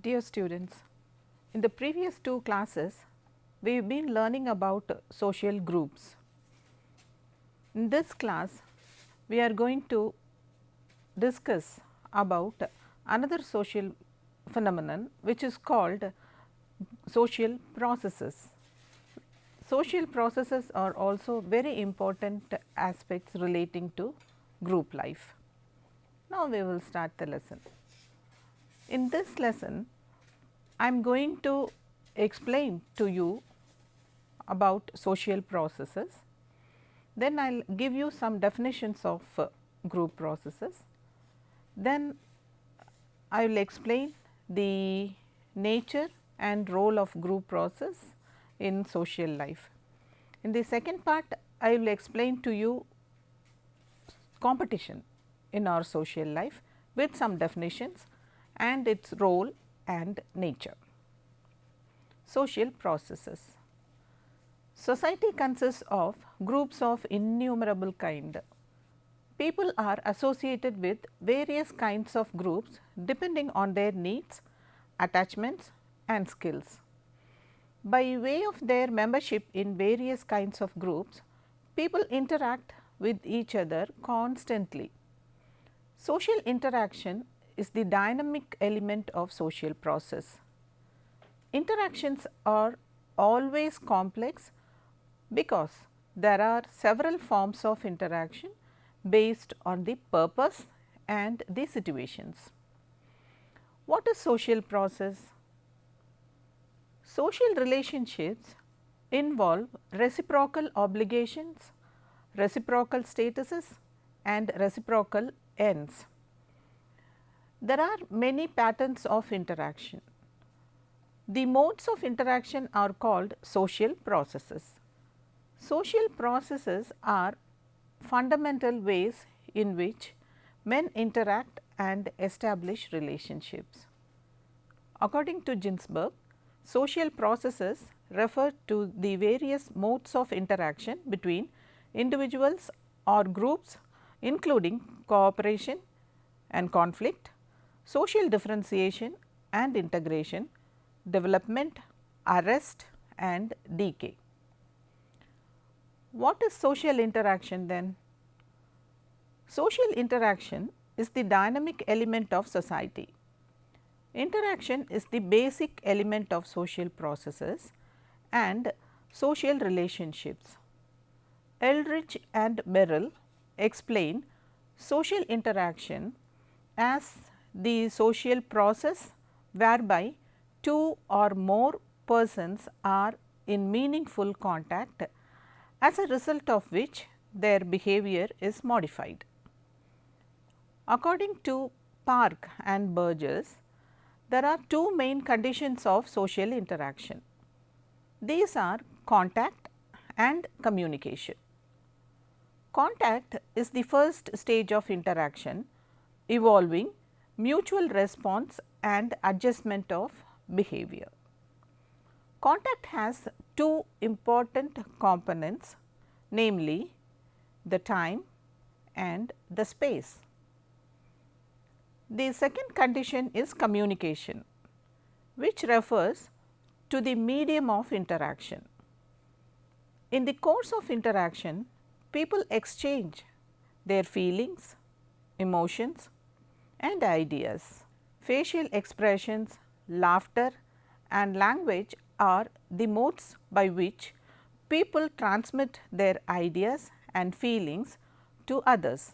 Dear students, in the previous two classes, we have been learning about social groups. In this class, we are going to discuss about another social phenomenon which is called social processes. Social processes are also very important aspects relating to group life. Now, we will start the lesson. In this lesson, I am going to explain to you about social processes, then I will give you some definitions of group processes, then I will explain the nature and role of group process in social life. In the second part, I will explain to you competition in our social life with some definitions and its role and nature. Social processes. Society consists of groups of innumerable kind. People are associated with various kinds of groups depending on their needs, attachments and skills. By way of their membership in various kinds of groups, people interact with each other constantly. Social interaction is the dynamic element of social process. Interactions are always complex because there are several forms of interaction based on the purpose and the situations. What is social process? Social relationships involve reciprocal obligations, reciprocal statuses and reciprocal ends. There are many patterns of interaction. The modes of interaction are called social processes. Social processes are fundamental ways in which men interact and establish relationships. According to Ginsberg, social processes refer to the various modes of interaction between individuals or groups, including cooperation and conflict, social differentiation and integration, development, arrest and decay. What is social interaction then? Social interaction is the dynamic element of society. Interaction is the basic element of social processes and social relationships. Eldridge and Merrill explain social interaction as the social process whereby two or more persons are in meaningful contact, as a result of which their behavior is modified. According to Park and Burgess, there are two main conditions of social interaction. These are contact and communication. Contact is the first stage of interaction involving mutual response and adjustment of behavior. Contact has two important components, namely the time and the space. The second condition is communication, which refers to the medium of interaction. In the course of interaction, people exchange their feelings, emotions and ideas. Facial expressions, laughter and language are the modes by which people transmit their ideas and feelings to others.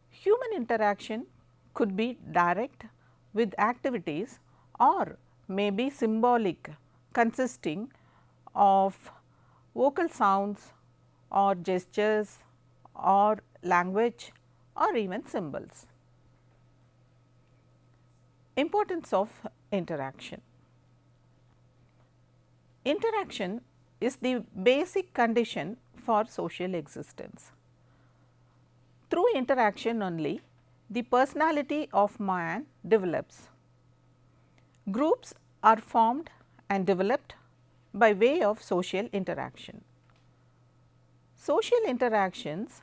Human interaction could be direct with activities or may be symbolic, consisting of vocal sounds or gestures or language or even symbols. Importance of interaction. Interaction is the basic condition for social existence. Through interaction only, the personality of man develops. Groups are formed and developed by way of social interaction. Social interactions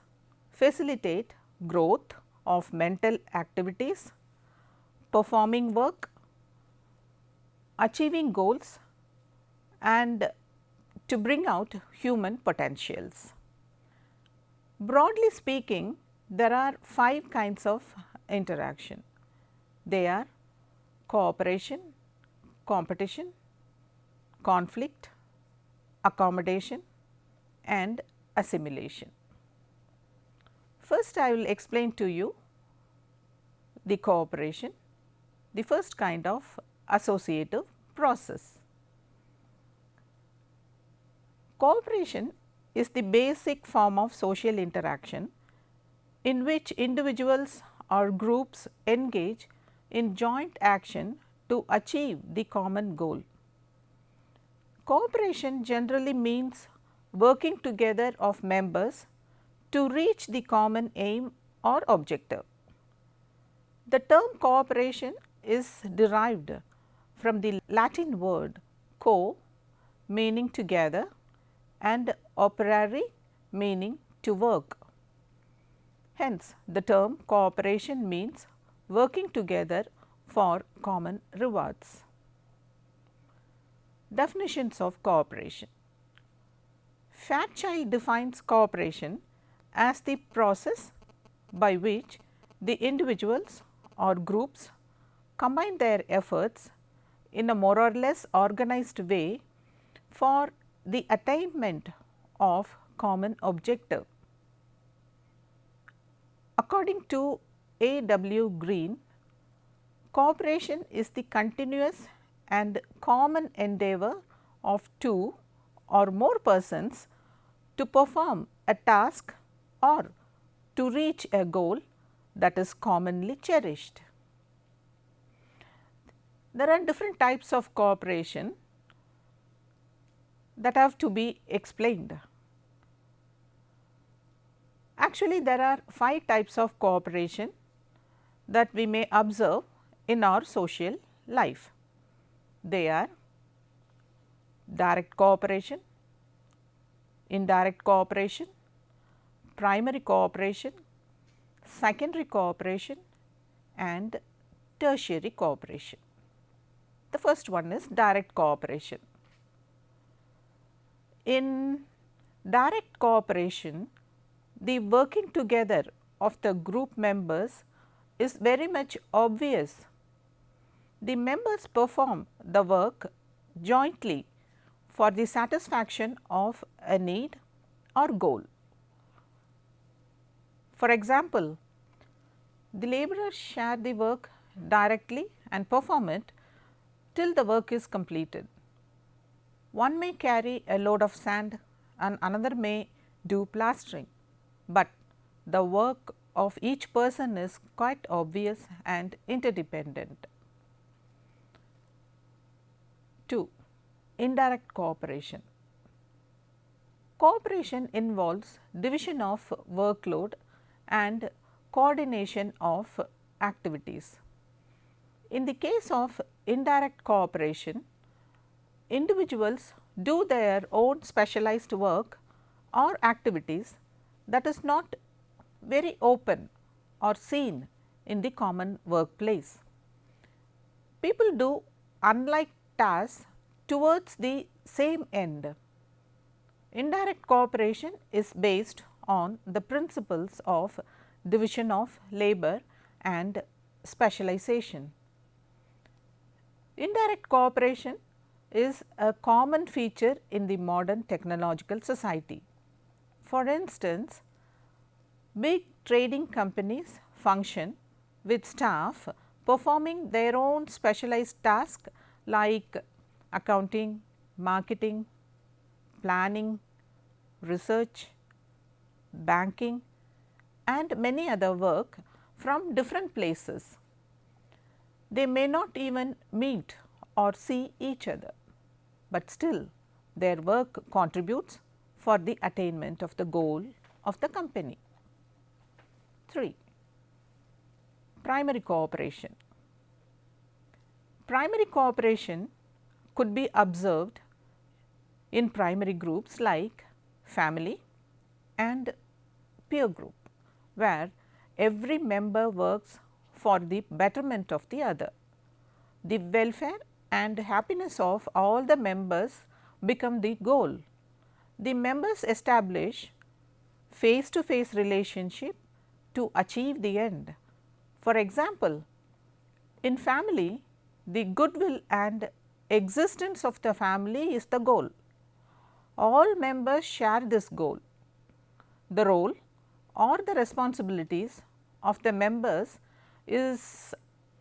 facilitate growth of mental activities, performing work, achieving goals and to bring out human potentials. Broadly speaking, there are 5 kinds of interaction. They are cooperation, competition, conflict, accommodation and assimilation. First, I will explain to you the cooperation, the first kind of associative process. Cooperation is the basic form of social interaction in which individuals or groups engage in joint action to achieve the common goal. Cooperation generally means working together of members to reach the common aim or objective. The term cooperation is derived from the Latin word co, meaning together, and operare, meaning to work. Hence, the term cooperation means working together for common rewards. Definitions of cooperation. Fairchild defines cooperation as the process by which the individuals or groups combine their efforts in a more or less organized way for the attainment of common objective. According to A.W. Green, cooperation is the continuous and common endeavor of 2 or more persons to perform a task or to reach a goal that is commonly cherished. There are different types of cooperation that have to be explained. Actually, there are 5 types of cooperation that we may observe in our social life. They are direct cooperation, indirect cooperation, primary cooperation, secondary cooperation and tertiary cooperation. The first one is direct cooperation. In direct cooperation, the working together of the group members is very much obvious. The members perform the work jointly for the satisfaction of a need or goal. For example, the laborers share the work directly and perform it till the work is completed. One may carry a load of sand and another may do plastering, but the work of each person is quite obvious and interdependent. 2. Indirect cooperation. Cooperation involves division of workload and coordination of activities. In the case of indirect cooperation, individuals do their own specialized work or activities that is not very open or seen in the common workplace. People do unlike tasks towards the same end. Indirect cooperation is based on the principles of division of labor and specialization. Indirect cooperation is a common feature in the modern technological society. For instance, big trading companies function with staff performing their own specialized task like accounting, marketing, planning, research, banking and many other work from different places. They may not even meet or see each other, but still their work contributes for the attainment of the goal of the company. 3. Primary cooperation. Primary cooperation could be observed in primary groups like family and peer group, where every member works for the betterment of the other. The welfare and happiness of all the members become the goal. The members establish face to face relationship to achieve the end. For example, in family, the goodwill and existence of the family is the goal. All members share this goal. The role or the responsibilities of the members is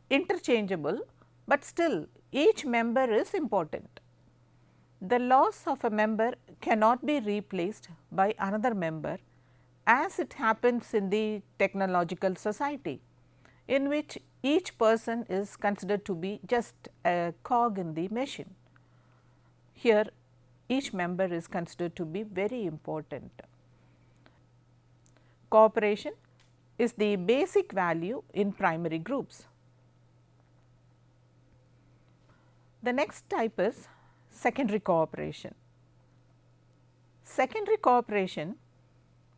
interchangeable, but still each member is important. The loss of a member cannot be replaced by another member, as it happens in the technological society, in which each person is considered to be just a cog in the machine. Here each member is considered to be very important. Cooperation is the basic value in primary groups. The next type is secondary cooperation. Secondary cooperation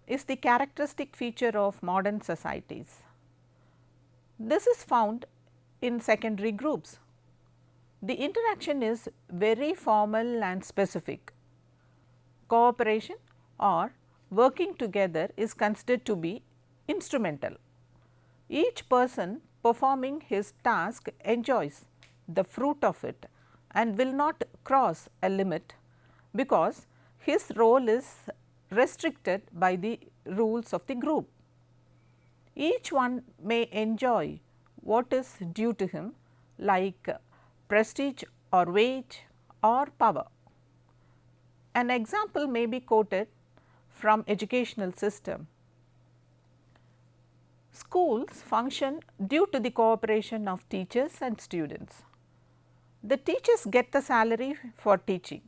is the characteristic feature of modern societies. This is found in secondary groups. The interaction is very formal and specific. Cooperation or working together is considered to be instrumental. Each person performing his task enjoys the fruit of it and will not cross a limit, because his role is restricted by the rules of the group. Each one may enjoy what is due to him, like prestige or wage or power. An example may be quoted from educational system. Schools function due to the cooperation of teachers and students. The teachers get the salary for teaching.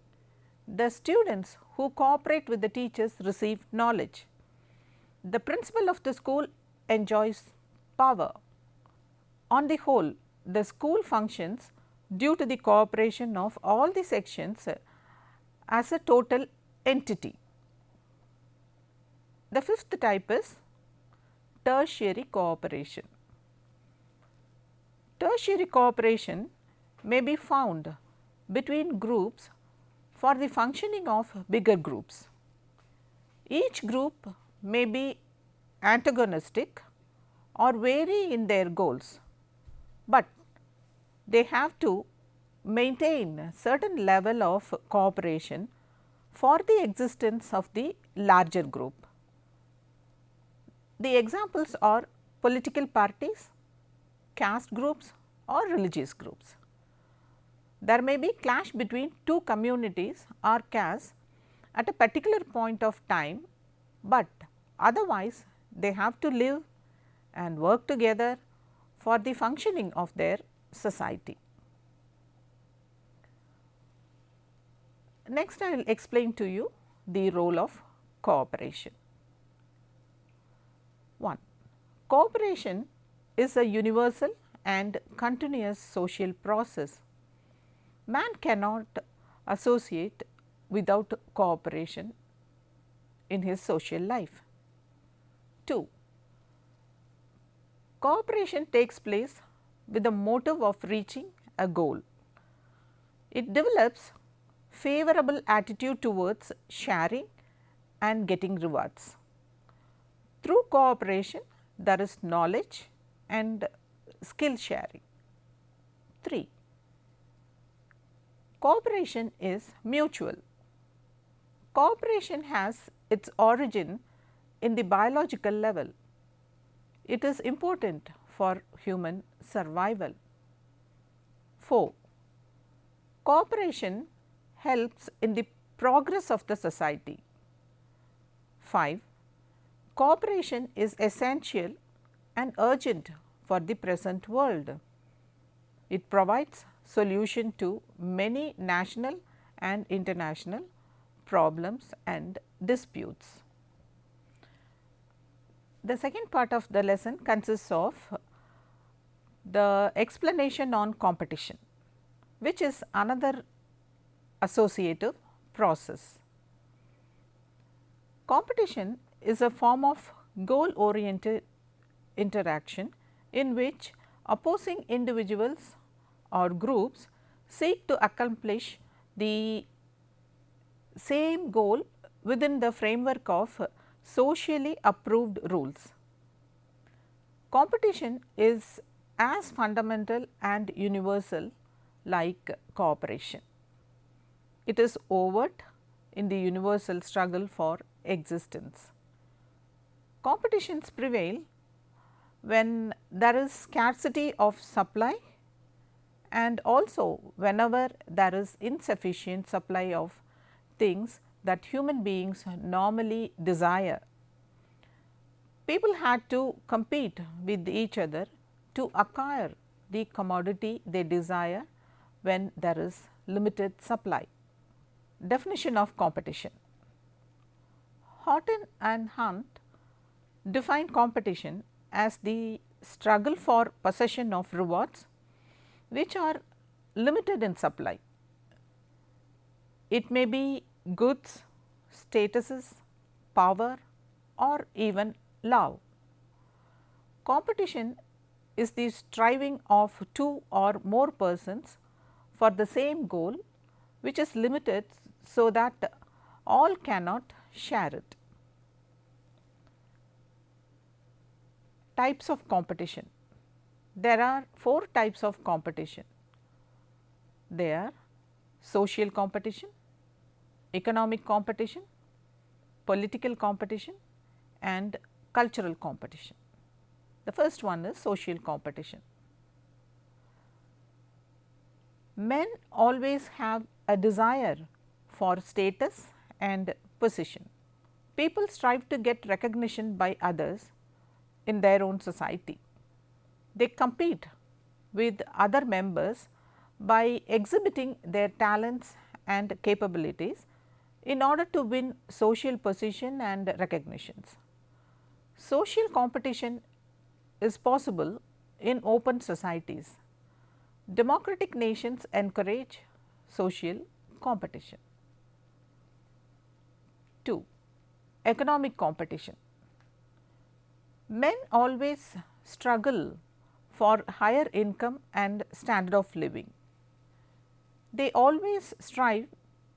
The students who cooperate with the teachers receive knowledge. The principal of the school enjoys power. On the whole, the school functions due to the cooperation of all the sections as a total entity. The fifth type is tertiary cooperation. Tertiary cooperation may be found between groups for the functioning of bigger groups. Each group may be antagonistic or vary in their goals, but they have to maintain certain level of cooperation for the existence of the larger group. The examples are political parties, caste groups or religious groups. There may be clash between two communities or castes at a particular point of time, but otherwise they have to live and work together for the functioning of their society. Next, I will explain to you the role of cooperation. 1. Cooperation is a universal and continuous social process. Man cannot associate without cooperation in his social life. 2. Cooperation takes place with the motive of reaching a goal. It develops favorable attitude towards sharing and getting rewards. Through cooperation, there is knowledge and skill sharing. 3. Cooperation is mutual. Cooperation has its origin in the biological level. It is important for human survival. 4. Cooperation helps in the progress of the society. 5. Cooperation is essential and urgent for the present world. It provides solution to many national and international problems and disputes. The second part of the lesson consists of the explanation on competition, which is another associative process. Competition is a form of goal oriented interaction in which opposing individuals or groups seek to accomplish the same goal within the framework of socially approved rules. Competition is as fundamental and universal like cooperation. It is overt in the universal struggle for existence. Competitions prevail when there is scarcity of supply and also whenever there is insufficient supply of things that human beings normally desire. People had to compete with each other to acquire the commodity they desire when there is limited supply. Definition of competition. Horton and Hunt define competition as the struggle for possession of rewards which are limited in supply. It may be goods, statuses, power or even love. Competition is the striving of two or more persons for the same goal which is limited so that all cannot share it. Types of competition. There are 4 types of competition. They are social competition, economic competition, political competition and cultural competition. The first one is social competition. Men always have a desire for status and position. People strive to get recognition by others in their own society. They compete with other members by exhibiting their talents and capabilities in order to win social position and recognitions. Social competition is possible in open societies. Democratic nations encourage social competition. 2. Economic competition. Men always struggle for higher income and standard of living. They always strive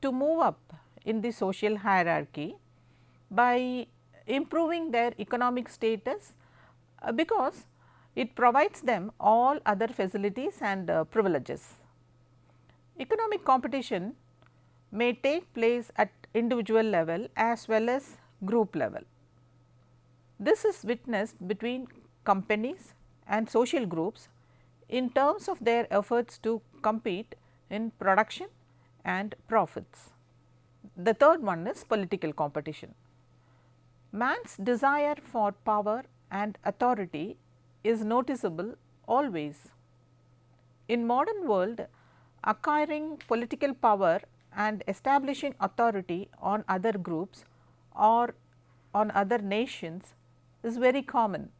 to move up in the social hierarchy by improving their economic status because it provides them all other facilities and privileges. Economic competition may take place at individual level as well as group level. This is witnessed between companies and social groups in terms of their efforts to compete in production and profits. The third one is political competition. Man's desire for power and authority is noticeable always. In modern world, acquiring political power and establishing authority on other groups or on other nations is very common.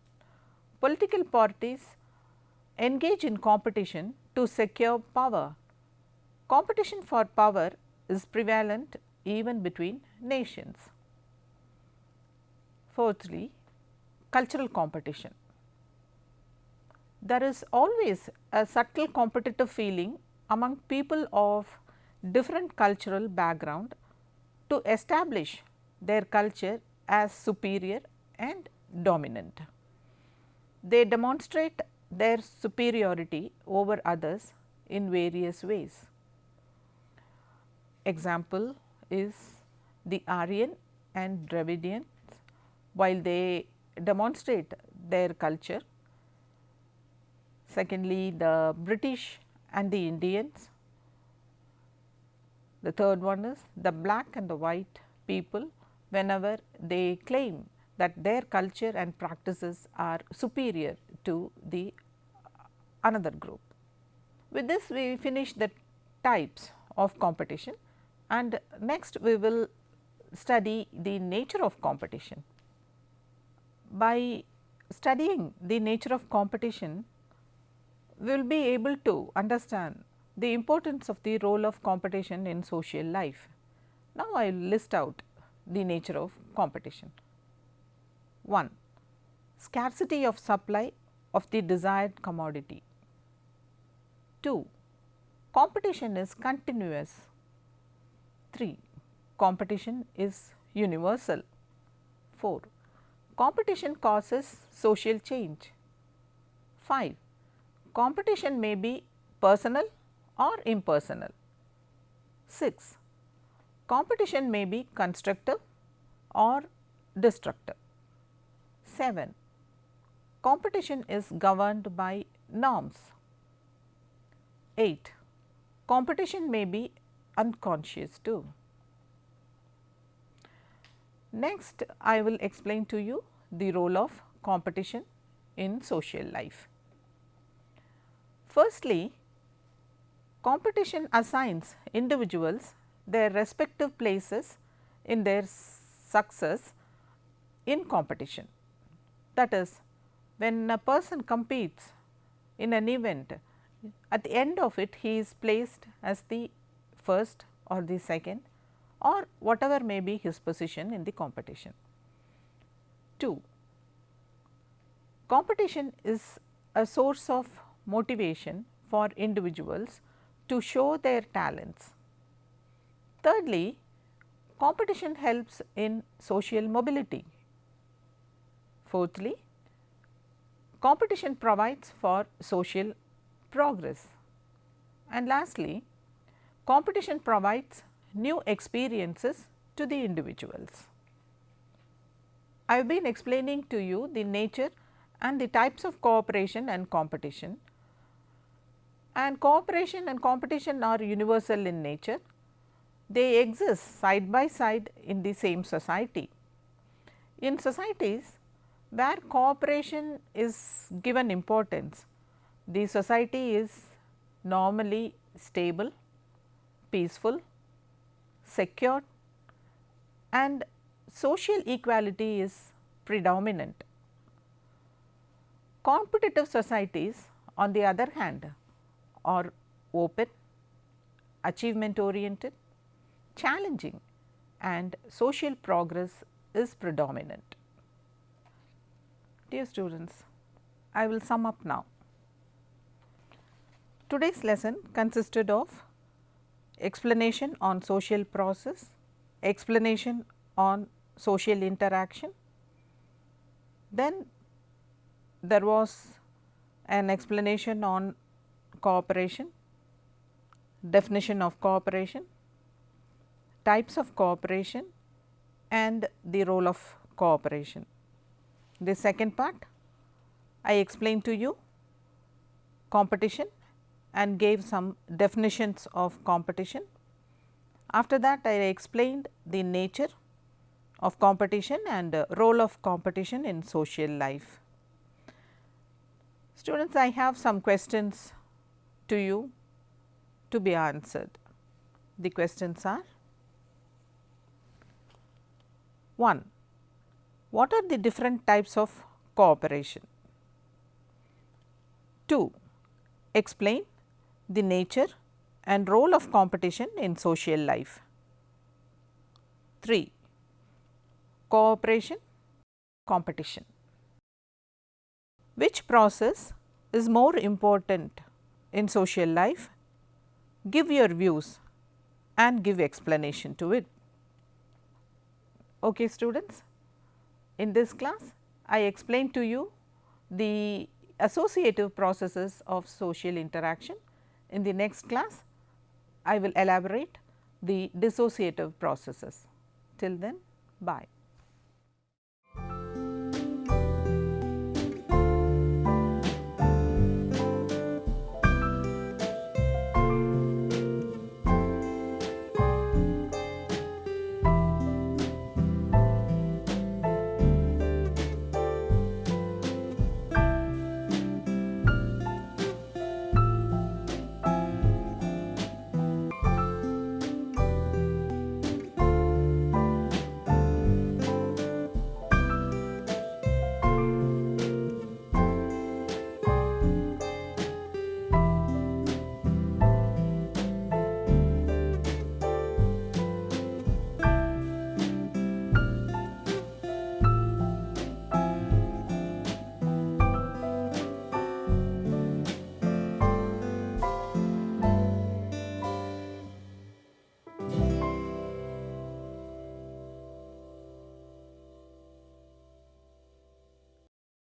Political parties engage in competition to secure power. Competition for power is prevalent even between nations. Fourthly, cultural competition. There is always a subtle competitive feeling among people of different cultural background to establish their culture as superior and dominant. They demonstrate their superiority over others in various ways. Example is the Aryan and Dravidians, while they demonstrate their culture, secondly the British and the Indians, the third one is the black and the white people whenever they claim that their culture and practices are superior to the another group. With this we finish the types of competition, and next we will study the nature of competition. By studying the nature of competition, we will be able to understand the importance of the role of competition in social life. Now, I will list out the nature of competition. 1. Scarcity of supply of the desired commodity. 2. Competition is continuous. 3. Competition is universal. 4. Competition causes social change. 5. Competition may be personal or impersonal. 6. Competition may be constructive or destructive. 7. Competition is governed by norms. 8. Competition may be unconscious too. Next, I will explain to you the role of competition in social life. Firstly, competition assigns individuals their respective places in their success in competition. That is, when a person competes in an event, at the end of it he is placed as the first or the second or whatever may be his position in the competition. 2. Competition is a source of motivation for individuals to show their talents. Thirdly, competition helps in social mobility. Fourthly, competition provides for social progress. And lastly, competition provides new experiences to the individuals. I have been explaining to you the nature and the types of cooperation and competition, and cooperation and competition are universal in nature. They exist side by side in the same society. In societies where cooperation is given importance, the society is normally stable, peaceful, secure, and social equality is predominant. Competitive societies, on the other hand, are open, achievement oriented, challenging, and social progress is predominant. Dear students, I will sum up now. Today's lesson consisted of explanation on social process, explanation on social interaction, then there was an explanation on cooperation, definition of cooperation, types of cooperation, and the role of cooperation. The second part, I explained to you competition and gave some definitions of competition. After that, I explained the nature of competition and role of competition in social life. Students, I have some questions to you to be answered. The questions are: 1. What are the different types of cooperation? 2. Explain the nature and role of competition in social life. 3. Cooperation, competition. Which process is more important in social life? Give your views and give explanation to it. Okay, students, in this class I explained to you the associative processes of social interaction. In the next class, I will elaborate the dissociative processes. Till then, bye.